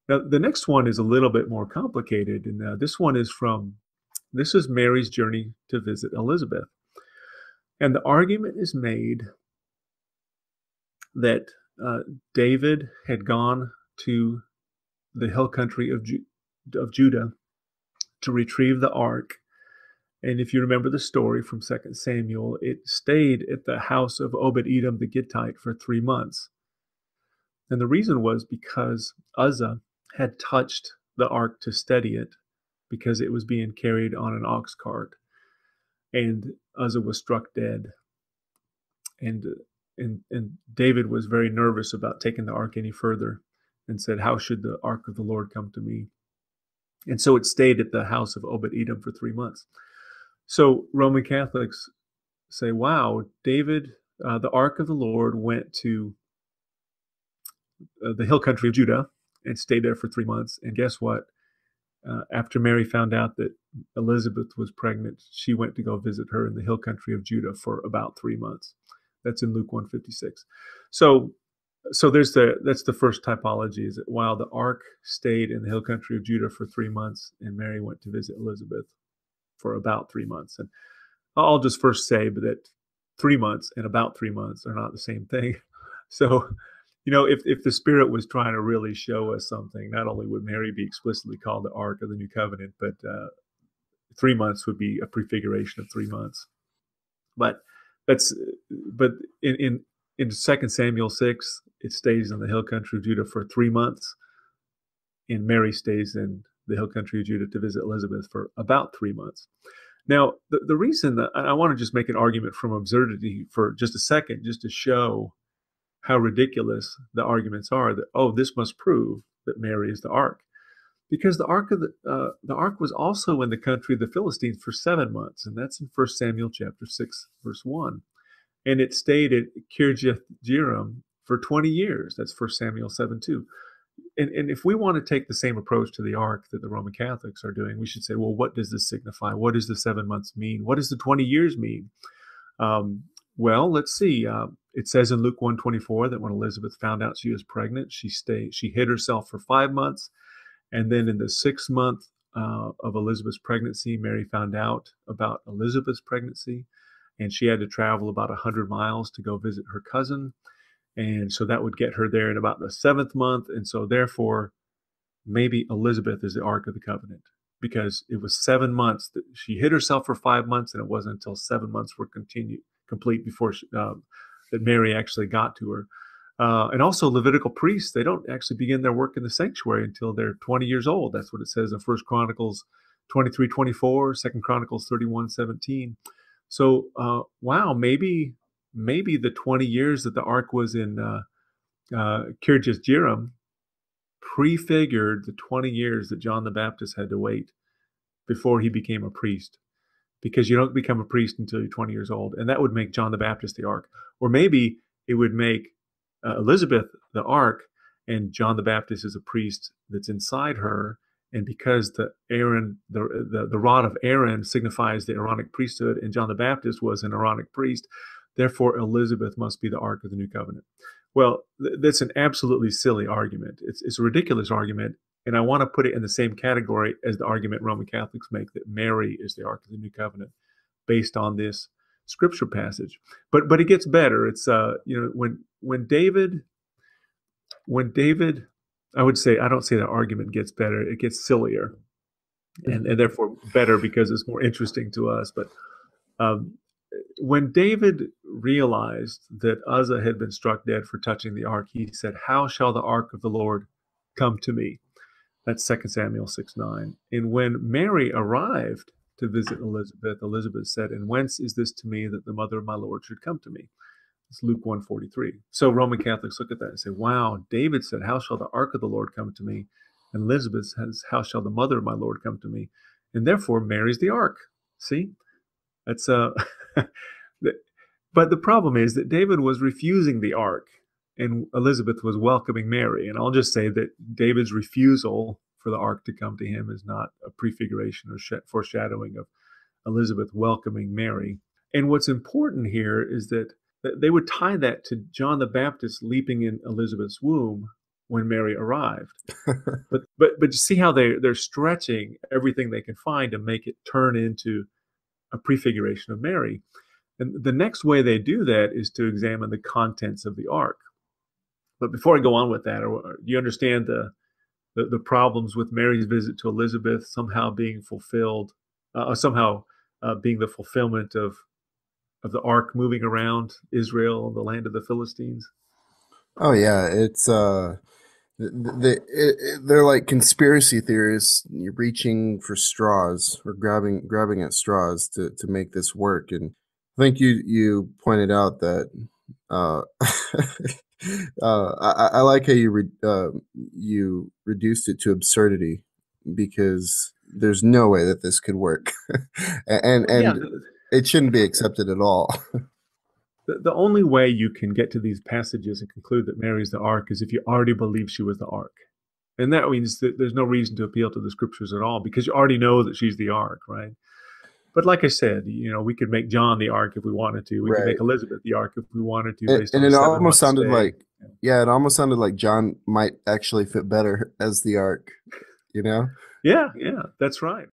Now, the next one is a little bit more complicated, and this is Mary's journey to visit Elizabeth. And the argument is made that David had gone to the hill country of Judah to retrieve the ark. And if you remember the story from 2 Samuel, it stayed at the house of Obed-Edom the Gittite for 3 months. And the reason was because Uzzah had touched the ark to steady it because it was being carried on an ox cart. And Uzzah was struck dead. And David was very nervous about taking the ark any further and said, "How should the ark of the Lord come to me?" And so it stayed at the house of Obed-Edom for 3 months. So Roman Catholics say, wow, David, the ark of the Lord went to the hill country of Judah and stayed there for 3 months. And guess what? After Mary found out that Elizabeth was pregnant, she went to go visit her in the hill country of Judah for about 3 months. That's in Luke 1:56. So that's the first typology, is that while the ark stayed in the hill country of Judah for 3 months, and Mary went to visit Elizabeth for about 3 months. And I'll just first say that 3 months and about 3 months are not the same thing. So, if the Spirit was trying to really show us something, not only would Mary be explicitly called the Ark of the New Covenant, but 3 months would be a prefiguration of 3 months. But in 2 Samuel 6, it stays in the hill country of Judah for 3 months, and Mary stays in the hill country of Judah to visit Elizabeth for about 3 months. Now, the reason that I want to just make an argument from absurdity for just a second, just to show how ridiculous the arguments are, that, oh, this must prove that Mary is the ark. Because the ark was also in the country of the Philistines for 7 months, and that's in 1 Samuel chapter 6, verse 1. And it stayed at Kirjath Jearim for 20 years. That's 1 Samuel 7:2. And if we want to take the same approach to the ark that the Roman Catholics are doing, we should say, well, what does this signify? What does the 7 months mean? What does the 20 years mean? Well, let's see. It says in Luke 1:24 that when Elizabeth found out she was pregnant, she hid herself for 5 months. And then in the 6th month of Elizabeth's pregnancy, Mary found out about Elizabeth's pregnancy, and she had to travel about 100 miles to go visit her cousin. And so that would get her there in about the 7th month. And so therefore, maybe Elizabeth is the Ark of the Covenant, because it was 7 months that she hid herself for 5 months, and it wasn't until 7 months were complete before that Mary actually got to her. And also Levitical priests, they don't actually begin their work in the sanctuary until they're 20 years old. That's what it says in 1 Chronicles 23:24, 2 Chronicles 31:17. So, wow, maybe the 20 years that the ark was in Kirjath Jearim prefigured the 20 years that John the Baptist had to wait before he became a priest. Because you don't become a priest until you're 20 years old. And that would make John the Baptist the ark. Or maybe it would make Elizabeth the ark, and John the Baptist is a priest that's inside her. And because the rod of Aaron signifies the Aaronic priesthood, and John the Baptist was an Aaronic priest, therefore Elizabeth must be the Ark of the New Covenant. Well, that's an absolutely silly argument. It's a ridiculous argument, and I want to put it in the same category as the argument Roman Catholics make that Mary is the Ark of the New Covenant, based on this scripture passage. But it gets better. It's when David, I would say, I don't say the argument gets better, it gets sillier, and therefore better because it's more interesting to us. But when David realized that Uzzah had been struck dead for touching the ark, he said, "How shall the ark of the Lord come to me?" That's 2 Samuel 6:9. And when Mary arrived to visit Elizabeth, Elizabeth said, "And whence is this to me that the mother of my Lord should come to me?" It's Luke 1:43. So Roman Catholics look at that and say, wow, David said, "How shall the ark of the Lord come to me?" And Elizabeth says, "How shall the mother of my Lord come to me?" And therefore, Mary's the ark. See? That's But the problem is that David was refusing the ark, and Elizabeth was welcoming Mary. And I'll just say that David's refusal for the ark to come to him is not a prefiguration or foreshadowing of Elizabeth welcoming Mary. And what's important here is that they would tie that to John the Baptist leaping in Elizabeth's womb, when Mary arrived. But you see how they're stretching everything they can find to make it turn into a prefiguration of Mary. And the next way they do that is to examine the contents of the ark. But before I go on with that, do you understand the problems with Mary's visit to Elizabeth somehow being fulfilled, somehow being the fulfillment of the ark moving around Israel, the land of the Philistines? Oh yeah, it's they're like conspiracy theorists reaching for straws or grabbing at straws to make this work. And I think you pointed out that uh, I like how you reduced it to absurdity because there's no way that this could work, and Well, yeah, it shouldn't be accepted at all. the only way you can get to these passages and conclude that Mary's the ark is if you already believe she was the ark. And that means that there's no reason to appeal to the scriptures at all because you already know that she's the ark, right? But like I said, we could make John the ark if we wanted to. We could Right. make Elizabeth the ark if we wanted to, based And on a it seven almost month sounded stay. like, yeah, it almost sounded like John might actually fit better as the ark, you know? Yeah, yeah, that's right.